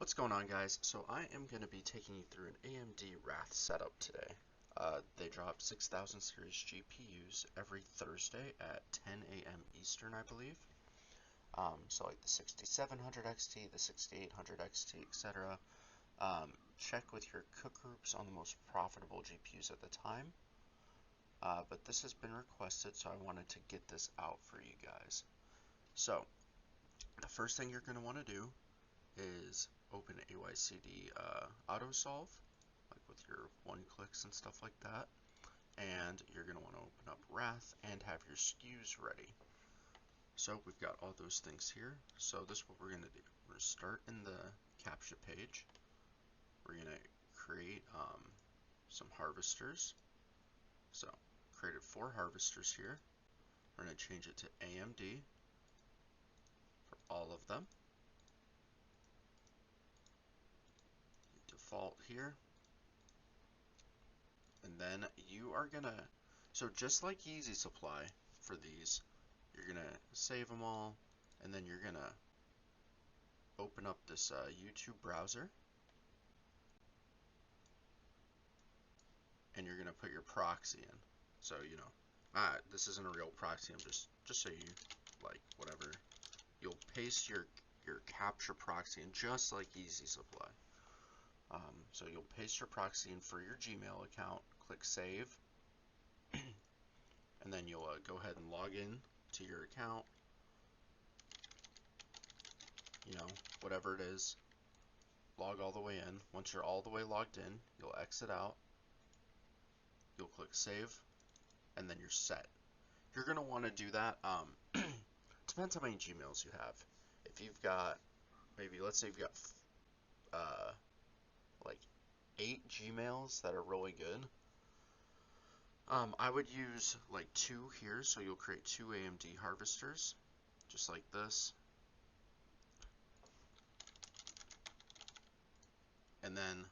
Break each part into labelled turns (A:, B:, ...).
A: What's going on, guys? So I am going to be taking you through an AMD Wrath setup today. They drop 6000 series GPUs every Thursday at 10 a.m. Eastern, I believe. So like the 6700 XT, the 6800 XT, etc. Check with your cook groups on the most profitable GPUs at the time. But this has been requested, so I wanted to get this out for you guys. So the first thing you're going to want to do is open AYCD AutoSolve, like with your one clicks and stuff like that, and you're going to want to open up Wrath and have your SKUs ready. So we've got all those things here. So this is what we're going to do. We're going to start in the CAPTCHA page. We're going to create some harvesters. So created 4 harvesters here. We're going to change it to AMD for all of them. Default here, and then you are gonna, so just like Easy Supply for these, you're gonna save them all, and then you're gonna open up this YouTube browser, and you're gonna put your proxy in. So this isn't a real proxy. I'm just so you like whatever. You'll paste your capture proxy in just like Easy Supply. So you'll paste your proxy in for your Gmail account, click save, and then you'll go ahead and log in to your account, whatever it is, log all the way in. Once you're all the way logged in, you'll exit out, you'll click save, and then you're set. You're going to want to do that, depends how many Gmails you have. If you've got, maybe let's say you've got like 8 Gmails that are really good, I would use like 2 here, so you'll create 2 AMD harvesters, just like this. And then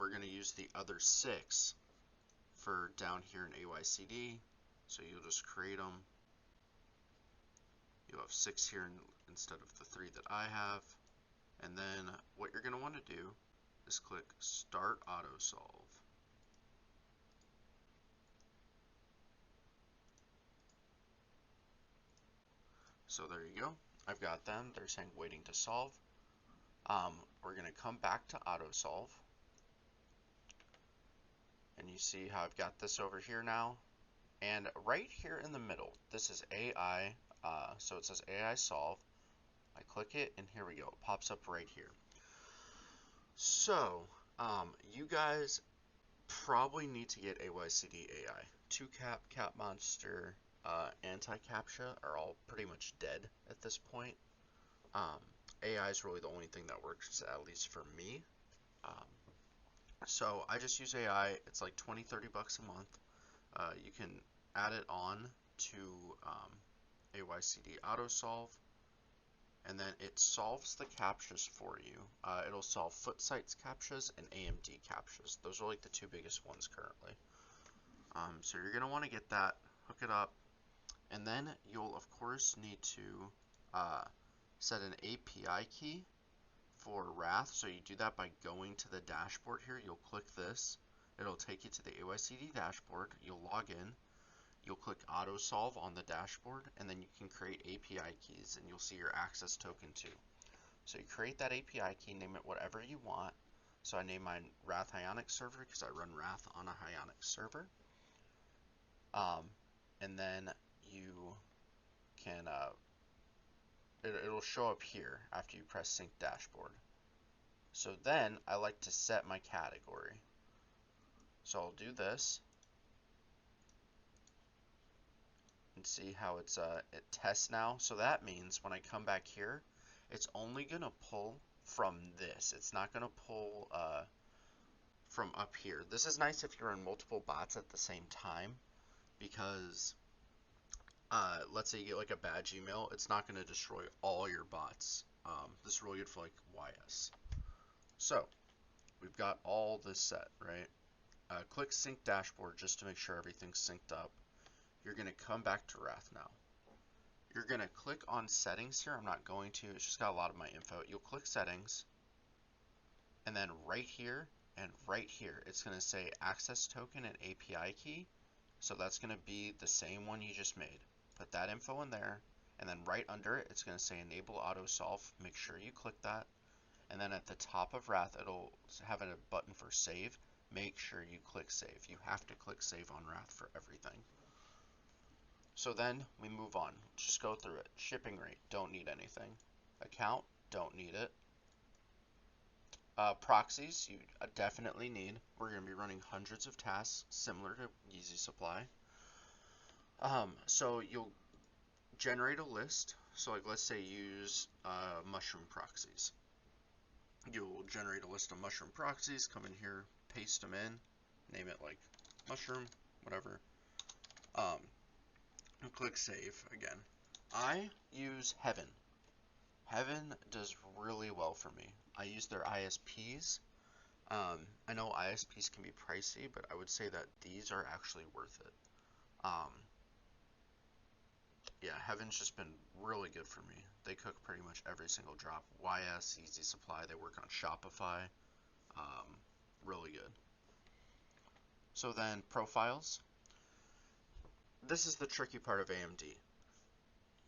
A: we're going to use the other 6 for down here in AYCD, so you'll just create them. You'll have 6 here instead of the 3 that I have. And then what you're going to want to do is click Start AutoSolve. So there you go. I've got them. They're saying waiting to solve. We're going to come back to AutoSolve. And you see how I've got this over here now. And right here in the middle, this is AI. So it says AI solve. I click it, and here we go. It pops up right here. So, you guys probably need to get AYCD AI. 2CAP, CapMonster, anti-CAPTCHA are all pretty much dead at this point. AI is really the only thing that works, at least for me. So I just use AI. It's like 20-30 bucks a month. You can add it on to AYCD AutoSolve, and then it solves the CAPTCHAs for you. It'll solve Footsites CAPTCHAs and AMD CAPTCHAs. Those are like the 2 biggest ones currently. So you're going to want to get that, hook it up, and then you'll of course need to set an API key for Wrath. So you do that by going to the dashboard here. You'll click this. It'll take you to the AYCD dashboard. You'll log in. You'll click AutoSolve on the dashboard, and then you can create API keys, and you'll see your access token too. So you create that API key, name it whatever you want. So I name mine Wrath Ionic Server because I run Wrath on a Ionic server. And then you can, it'll show up here after you press Sync Dashboard. So then I like to set my category. So I'll do this. And see how it's it tests now. So that means when I come back here, it's only gonna pull from this. It's not gonna pull from up here. This is nice if you're in multiple bots at the same time, because let's say you get like a bad Gmail, it's not gonna destroy all your bots. This is really good for like YS. So we've got all this set, right? Click Sync Dashboard just to make sure everything's synced up. You're going to come back to Wrath now. You're going to click on Settings here. I'm not going to. It's just got a lot of my info. You'll click Settings. and then right here and right here, it's going to say access token and API key. So that's going to be the same one you just made. Put that info in there, and then right under it, it's going to say enable auto solve. Make sure you click that. And then at the top of Wrath, it'll have a button for save. Make sure you click save. You have to click save on Wrath for everything. So then we move on. Just go through it. Shipping rate, don't need anything. Account, don't need it. Proxies, you definitely need. We're going to be running hundreds of tasks, similar to Easy Supply. So you'll generate a list. So like, let's say use mushroom proxies. You'll generate a list of mushroom proxies, come in here, paste them in, name it like mushroom, whatever. And click save again. I use Heaven. Heaven does really well for me. I use their ISPs. I know ISPs can be pricey, but I would say that these are actually worth it. Yeah, Heaven's just been really good for me. They cook pretty much every single drop. YS, Easy Supply, they work on Shopify. Really good. So then profiles. This is the tricky part of AMD.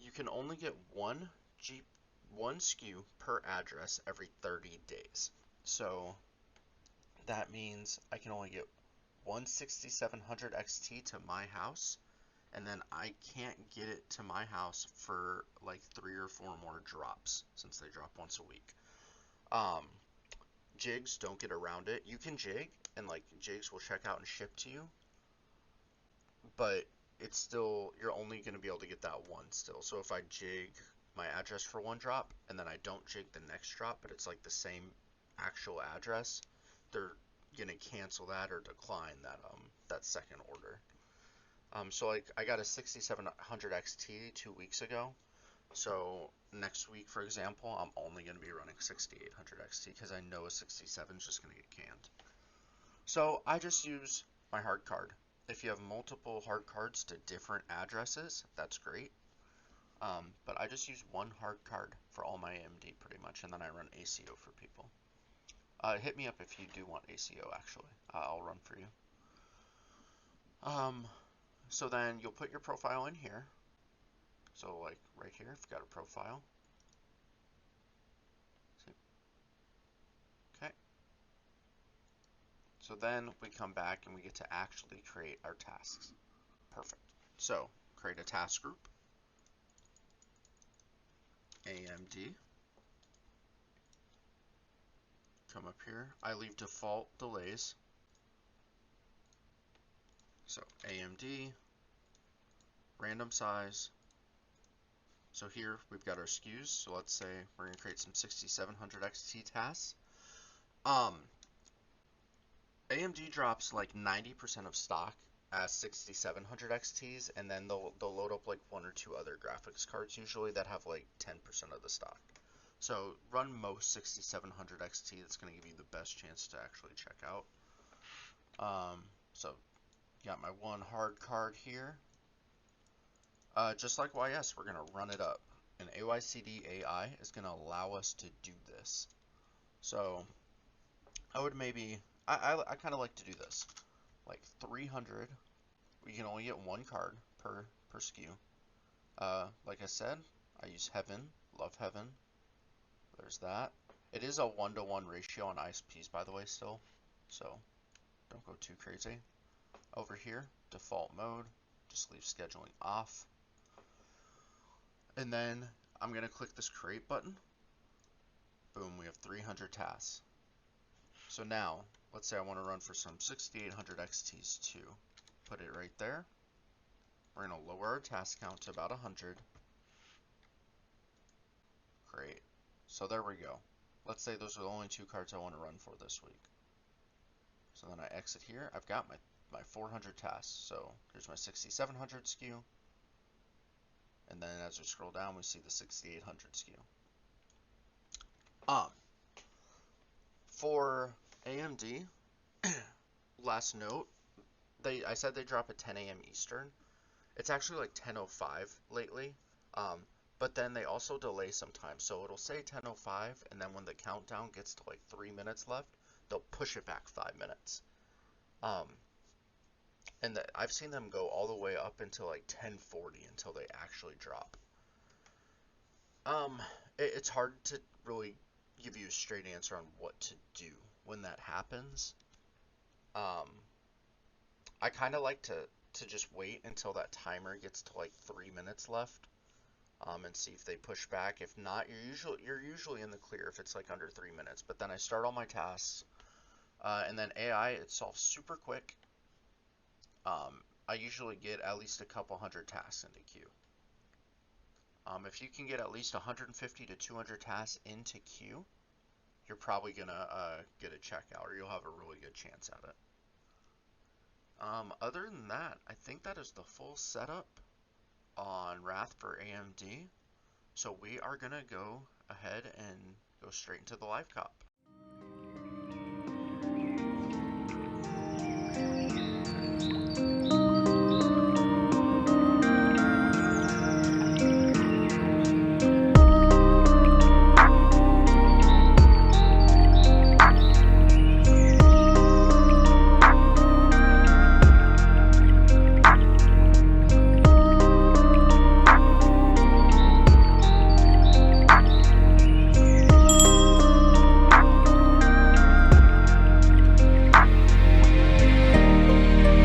A: You can only get one SKU per address every 30 days. So that means I can only get one 6700 XT to my house, and then I can't get it to my house for like 3 or 4 more drops, since they drop once a week. Jigs, don't get around it. You can jig, and like jigs will check out and ship to you, but it's still, you're only going to be able to get that one still. So if I jig my address for one drop, and then I don't jig the next drop, but it's like the same actual address, they're going to cancel that or decline that second order. So like I got a 6700 XT 2 weeks ago. So next week, for example, I'm only going to be running 6800 XT because I know a 67 is just going to get canned. So I just use my hard card. If you have multiple hard cards to different addresses, that's great. But I just use one hard card for all my AMD pretty much, and then I run ACO for people. Hit me up if you do want ACO, actually. I'll run for you. So then you'll put your profile in here. So like right here, if you've got a profile. See? Okay. So then we come back and we get to actually create our tasks. Perfect. So create a task group. AMD. Come up here. I leave default delays. So AMD, random size. So here we've got our SKUs. So let's say we're going to create some 6700 XT tasks. AMD drops like 90% of stock as 6700 XTs, and then they'll load up like 1 or 2 other graphics cards usually that have like 10% of the stock. So run most 6700 XT. That's going to give you the best chance to actually check out. So got my one hard card here. Just like YS, we're going to run it up. And AYCD AI is going to allow us to do this. So I would maybe, I kind of like to do this. Like 300, we can only get one card per SKU. Like I said, I use Heaven, love Heaven. There's that. It is a 1-to-1 ratio on ISPs, by the way, still. So don't go too crazy. Over here, default mode, just leave scheduling off. And then I'm going to click this create button. Boom, we have 300 tasks. So now, let's say I want to run for some 6800 XTs too. Put it right there. We're going to lower our task count to about 100. Great. So there we go. Let's say those are the only 2 cards I want to run for this week. So then I exit here. I've got my 400 tasks. So here's my 6700 SKU. And then as we scroll down, we see the 6800 SKU. For AMD, last note, I said they drop at 10 a.m. Eastern. It's actually like 10:05 lately. but then they also delay sometimes. So it'll say 10:05, and then when the countdown gets to like 3 minutes left, they'll push it back 5 minutes. Um, and I've seen them go all the way up until like 10:40 until they actually drop. Um, it's hard to really give you a straight answer on what to do when that happens. Um, I kind of like to just wait until that timer gets to like 3 minutes left, and see if they push back. If not, you're usually in the clear if it's like under 3 minutes. But then I start all my tasks, and then AI it solves super quick. I usually get at least a couple hundred tasks into queue. If you can get at least 150 to 200 tasks into queue, you're probably gonna get a checkout, or you'll have a really good chance at it. Other than that, I think that is the full setup on Wrath for AMD. So we are gonna go ahead and go straight into the live cop.